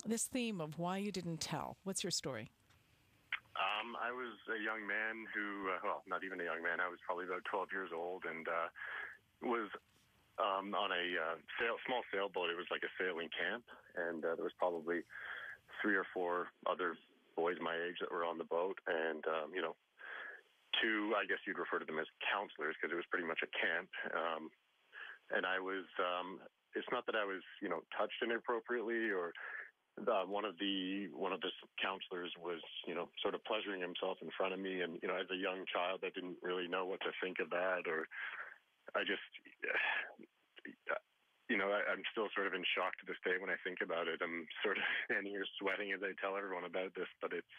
this theme of why you didn't tell. What's your story? I was a young man who, well, not even a young man. I was probably about 12 years old and was on a small sailboat. It was like a sailing camp, and there was probably 3 or 4 other boys my age that were on the boat, and two, I guess you'd refer to them as counselors because it was pretty much a camp. And I was, it's not that I was, touched inappropriately or one of the counselors was, sort of pleasuring himself in front of me. And, as a young child, I didn't really know what to think of that, or I just, I'm still sort of in shock to this day when I think about it. I'm sort of standing here sweating as I tell everyone about this, but it's,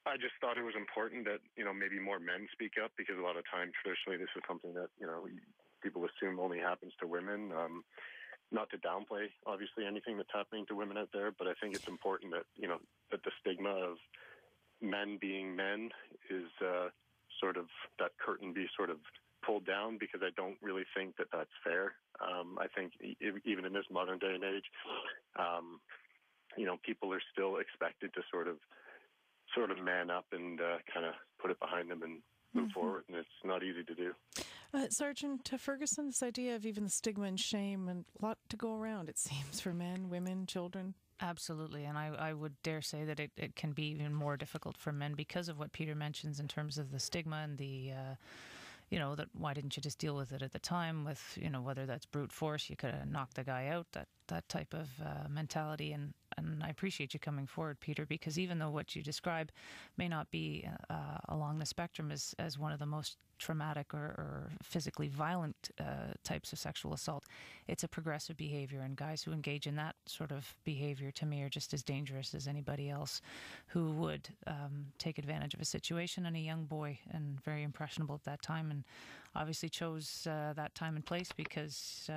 I just thought it was important that, maybe more men speak up, because a lot of times traditionally this is something that, people assume only happens to women. Not to downplay, obviously, anything that's happening to women out there, but I think it's important that, that the stigma of men being men is sort of, that curtain be sort of pulled down, because I don't really think that that's fair. I think even in this modern day and age, people are still expected to sort of man up and kind of put it behind them and move forward, and it's not easy to do. Sergeant Ferguson, this idea of even the stigma and shame, and a lot to go around, it seems, for men, women, children. Absolutely, and I would dare say that it can be even more difficult for men because of what Peter mentions in terms of the stigma and the, that why didn't you just deal with it at the time with, whether that's brute force, you could have knocked the guy out, that type of mentality. And I appreciate you coming forward, Peter, because even though what you describe may not be along the spectrum as one of the most traumatic or physically violent types of sexual assault, it's a progressive behavior, and guys who engage in that sort of behavior to me are just as dangerous as anybody else who would take advantage of a situation. And a young boy, and very impressionable at that time, and obviously chose that time and place because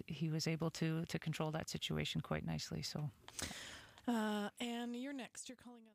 he was able to control that situation quite nicely. So and you're next. You're calling us.